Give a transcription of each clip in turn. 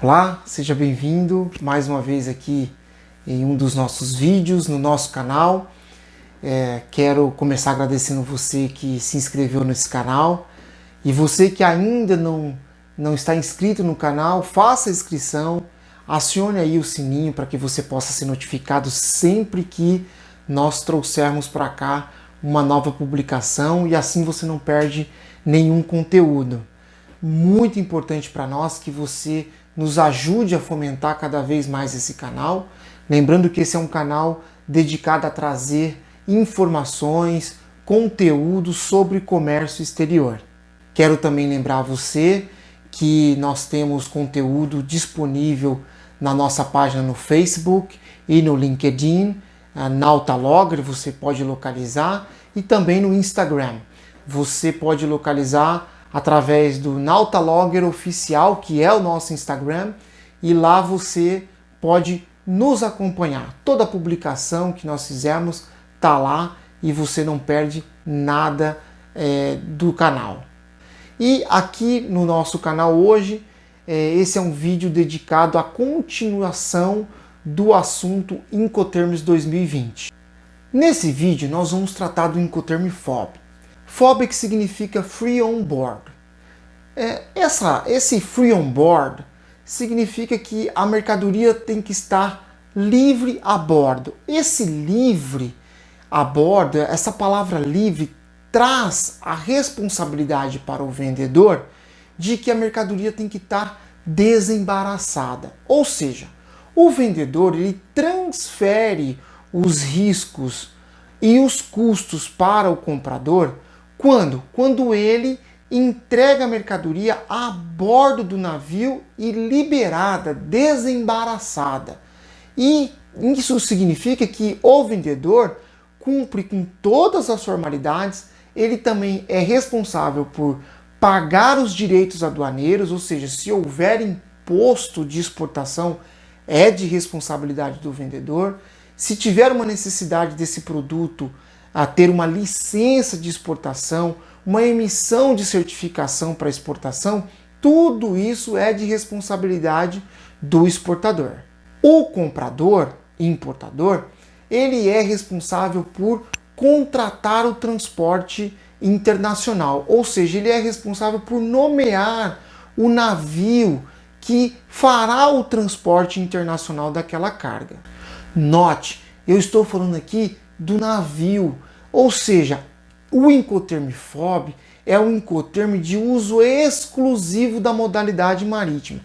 Olá, seja bem-vindo mais uma vez aqui em um dos nossos vídeos no nosso canal. Quero começar agradecendo você que se inscreveu nesse canal e você que ainda não está inscrito no canal, faça a inscrição, acione aí o sininho para que você possa ser notificado sempre que nós trouxermos para cá uma nova publicação e assim você não perde nenhum conteúdo. Muito importante para nós que você nos ajude a fomentar cada vez mais esse canal. Lembrando que esse é um canal dedicado a trazer informações, conteúdo sobre comércio exterior. Quero também lembrar você que nós temos conteúdo disponível na nossa página no Facebook e no LinkedIn, Nautalogger, você pode localizar, e também no Instagram. Você pode localizar através do Nautalogger Oficial, que é o nosso Instagram, e lá você pode nos acompanhar. Toda a publicação que nós fizermos está lá e você não perde nada do canal. E aqui no nosso canal hoje, esse é um vídeo dedicado à continuação do assunto Incoterms 2020. Nesse vídeo nós vamos tratar do Incoterm FOB. FOB que significa Free On Board. Esse Free On Board significa que a mercadoria tem que estar livre a bordo. Esse livre a bordo, essa palavra livre, traz a responsabilidade para o vendedor de que a mercadoria tem que estar desembaraçada. Ou seja, o vendedor ele transfere os riscos e os custos para o comprador quando ele entrega a mercadoria a bordo do navio e liberada, desembaraçada. E isso significa que o vendedor cumpre com todas as formalidades, ele também é responsável por pagar os direitos aduaneiros, ou seja, se houver imposto de exportação, é de responsabilidade do vendedor. Se tiver uma necessidade desse produto a ter uma licença de exportação, uma emissão de certificação para exportação, tudo isso é de responsabilidade do exportador. O comprador, importador, ele é responsável por contratar o transporte internacional, ou seja, ele é responsável por nomear o navio que fará o transporte internacional daquela carga. Note, eu estou falando aqui do navio, ou seja, o Incoterm FOB é um Incoterm de uso exclusivo da modalidade marítima.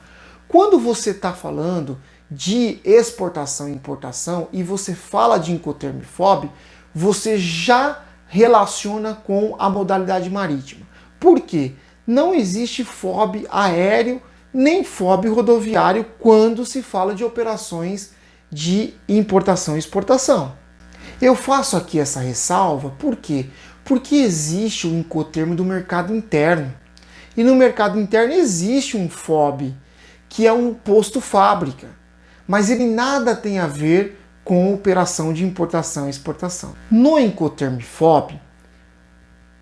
Quando você está falando de exportação e importação e você fala de Incoterm FOB, você já relaciona com a modalidade marítima. Por quê? Não existe FOB aéreo nem FOB rodoviário quando se fala de operações de importação e exportação. Eu faço aqui essa ressalva, por quê? Porque existe o Incoterm do mercado interno. E no mercado interno existe um FOB, que é um posto fábrica. Mas ele nada tem a ver com operação de importação e exportação. No Incoterm FOB,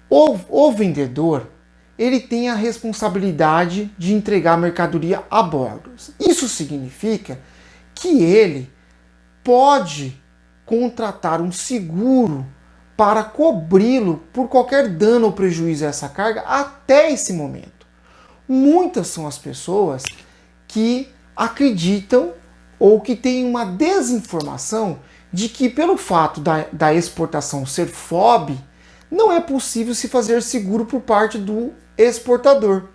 o vendedor ele tem a responsabilidade de entregar a mercadoria a bordo. Isso significa que ele pode contratar um seguro para cobri-lo por qualquer dano ou prejuízo a essa carga até esse momento. Muitas são as pessoas que acreditam ou que têm uma desinformação de que pelo fato da exportação ser FOB, não é possível se fazer seguro por parte do exportador.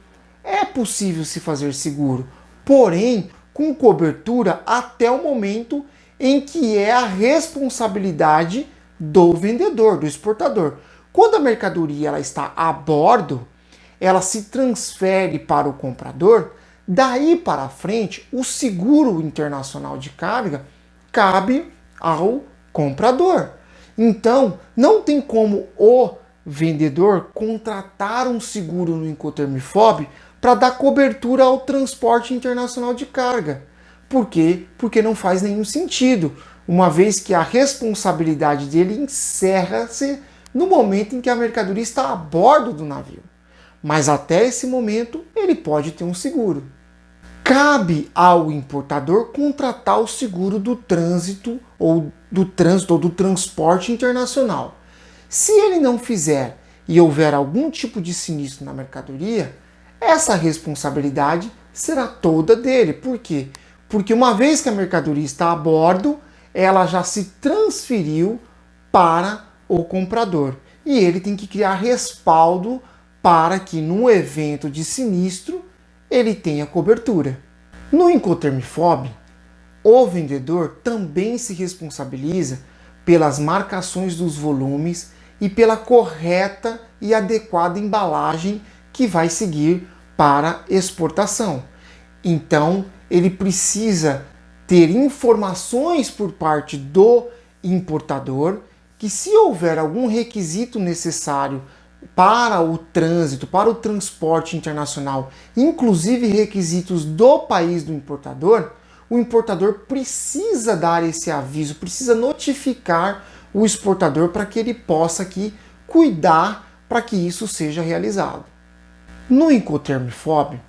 É possível se fazer seguro, porém com cobertura até o momento em que é a responsabilidade do vendedor, do exportador. Quando a mercadoria ela está a bordo, ela se transfere para o comprador, daí para frente o seguro internacional de carga cabe ao comprador. Então, não tem como o vendedor contratar um seguro no Incoterm FOB para dar cobertura ao transporte internacional de carga. Por quê? Porque não faz nenhum sentido, uma vez que a responsabilidade dele encerra-se no momento em que a mercadoria está a bordo do navio. Mas até esse momento ele pode ter um seguro. cabe ao importador contratar o seguro do trânsito ou do transporte internacional. Se ele não fizer e houver algum tipo de sinistro na mercadoria, essa responsabilidade será toda dele. Por quê? Porque uma vez que a mercadoria está a bordo, ela já se transferiu para o comprador. E ele tem que criar respaldo para que, no evento de sinistro, ele tenha cobertura. No Incoterm FOB, o vendedor também se responsabiliza pelas marcações dos volumes e pela correta e adequada embalagem que vai seguir para exportação. Então, ele precisa ter informações por parte do importador que, se houver algum requisito necessário para o trânsito, para o transporte internacional, inclusive requisitos do país do importador, o importador precisa dar esse aviso, precisa notificar o exportador para que ele possa aqui cuidar para que isso seja realizado. No Incoterm FOB,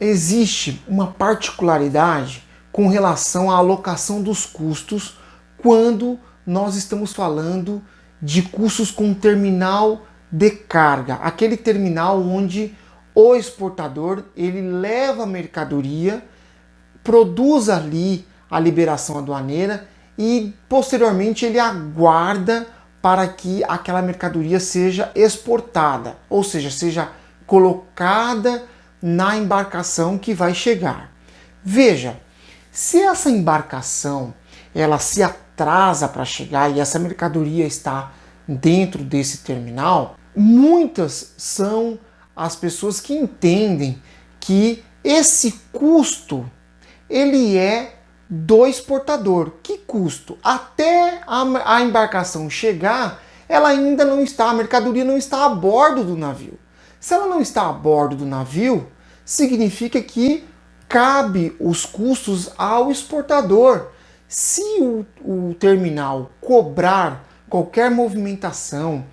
existe uma particularidade com relação à alocação dos custos quando nós estamos falando de custos com terminal de carga, aquele terminal onde o exportador ele leva a mercadoria, produz ali a liberação aduaneira e posteriormente ele aguarda para que aquela mercadoria seja exportada, ou seja colocada na embarcação que vai chegar. Veja, se essa embarcação ela se atrasa para chegar e essa mercadoria está dentro desse terminal, muitas são as pessoas que entendem que esse custo ele é do exportador. Que custo? Até a embarcação chegar, ela ainda não está, a mercadoria não está a bordo do navio. Se ela não está a bordo do navio, significa que cabe os custos ao exportador. Se o terminal cobrar qualquer movimentação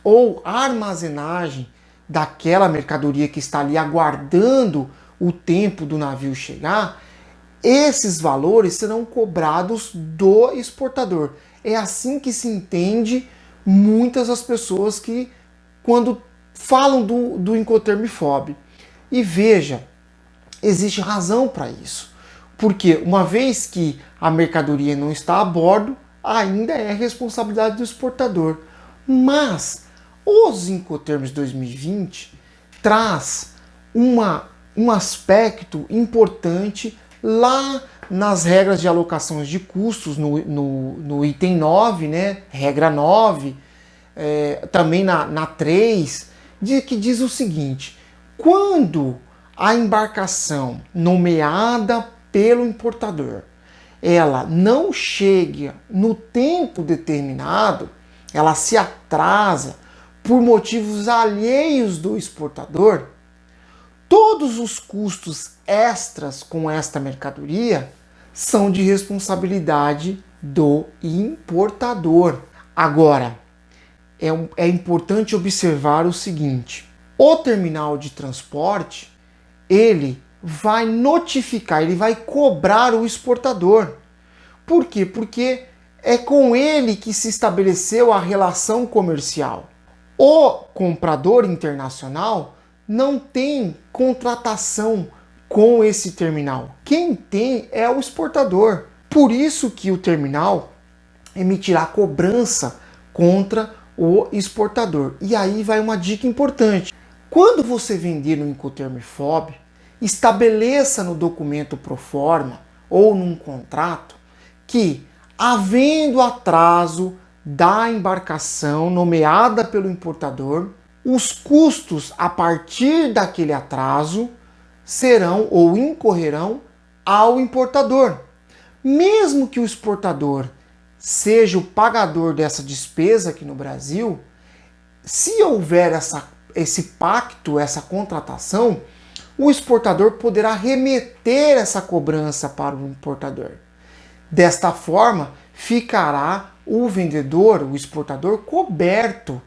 ou armazenagem daquela mercadoria que está ali aguardando o tempo do navio chegar, esses valores serão cobrados do exportador. É assim que se entende muitas das pessoas que, quando falam do Incoterm FOB. E veja, existe razão para isso. Porque uma vez que a mercadoria não está a bordo, ainda é responsabilidade do exportador. Mas os Incoterms 2020 traz um aspecto importante lá nas regras de alocações de custos, no item 9, né? Regra 9, também na 3, que diz o seguinte: quando a embarcação nomeada pelo importador ela não chega no tempo determinado, ela se atrasa por motivos alheios do exportador, todos os custos extras com esta mercadoria são de responsabilidade do importador. Agora, é importante observar o seguinte: o terminal de transporte, ele vai notificar, ele vai cobrar o exportador. Por quê? Porque é com ele que se estabeleceu a relação comercial. O comprador internacional não tem contratação com esse terminal. Quem tem é o exportador. Por isso que o terminal emitirá cobrança contra o exportador. E aí vai uma dica importante. Quando você vender no Incoterm FOB, estabeleça no documento proforma ou num contrato que, havendo atraso da embarcação nomeada pelo importador, os custos a partir daquele atraso serão ou incorrerão ao importador. Mesmo que o exportador seja o pagador dessa despesa aqui no Brasil, se houver esse pacto, essa contratação, o exportador poderá remeter essa cobrança para o importador. Desta forma, ficará o vendedor, o exportador, coberto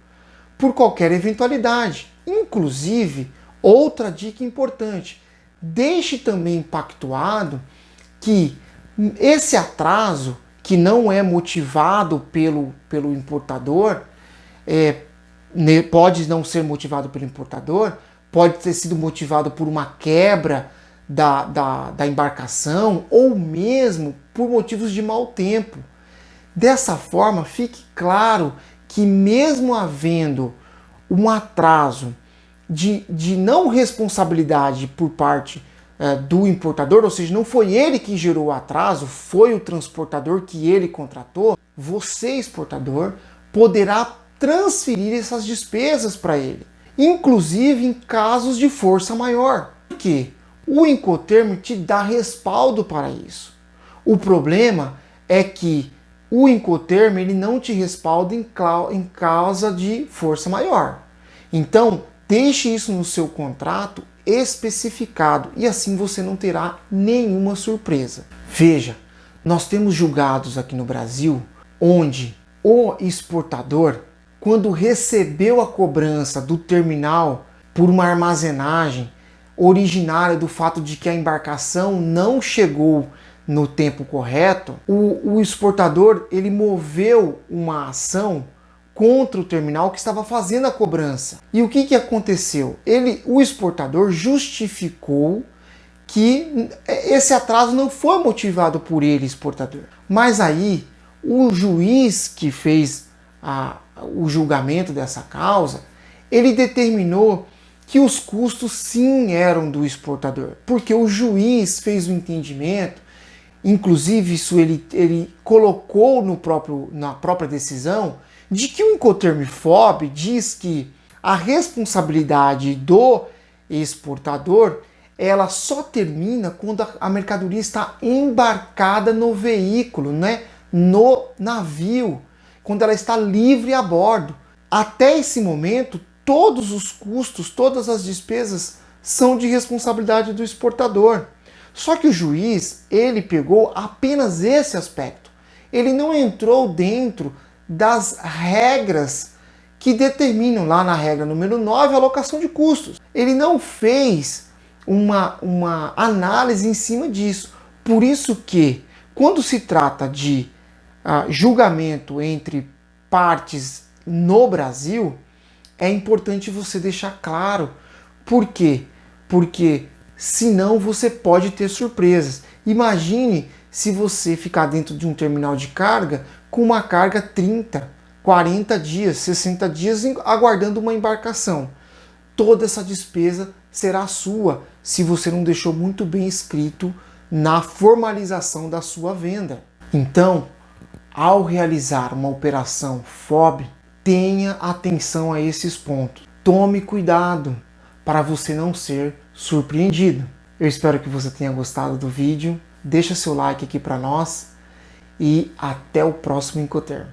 por qualquer eventualidade. Inclusive, outra dica importante: deixe também pactuado que esse atraso, que não é motivado pelo importador, pode não ser motivado pelo importador, pode ter sido motivado por uma quebra da embarcação ou mesmo por motivos de mau tempo. Dessa forma, fique claro que mesmo havendo um atraso de não responsabilidade por parte do importador, ou seja, não foi ele que gerou o atraso, foi o transportador que ele contratou, você, exportador, poderá transferir essas despesas para ele, inclusive em casos de força maior, porque o Incoterm te dá respaldo para isso. O problema é que o Incoterm ele não te respalda em causa de força maior. Então, deixe isso no seu contrato especificado e assim você não terá nenhuma surpresa. Veja, nós temos julgados aqui no Brasil onde o exportador, quando recebeu a cobrança do terminal por uma armazenagem originária do fato de que a embarcação não chegou no tempo correto, o exportador ele moveu uma ação contra o terminal que estava fazendo a cobrança. E o que aconteceu? O exportador justificou que esse atraso não foi motivado por ele, exportador. Mas aí, o juiz que fez o julgamento dessa causa, ele determinou que os custos sim eram do exportador, porque o juiz fez o entendimento, inclusive isso ele colocou na própria decisão, de que o Incoterm FOB diz que a responsabilidade do exportador ela só termina quando a mercadoria está embarcada no veículo, né? No navio, quando ela está livre a bordo. Até esse momento, todos os custos, todas as despesas são de responsabilidade do exportador. Só que o juiz, ele pegou apenas esse aspecto. Ele não entrou dentro das regras que determinam lá na regra número 9 a alocação de custos. Ele não fez uma análise em cima disso. Por isso que, quando se trata de julgamento entre partes no Brasil, é importante você deixar claro. Por quê? Porque senão você pode ter surpresas. Imagine se você ficar dentro de um terminal de carga com uma carga 30, 40 dias, 60 dias aguardando uma embarcação. Toda essa despesa será sua se você não deixou muito bem escrito na formalização da sua venda. Então, ao realizar uma operação FOB, tenha atenção a esses pontos. Tome cuidado para você não ser surpreendido. Eu espero que você tenha gostado do vídeo. Deixa seu like aqui para nós e até o próximo Incoterm.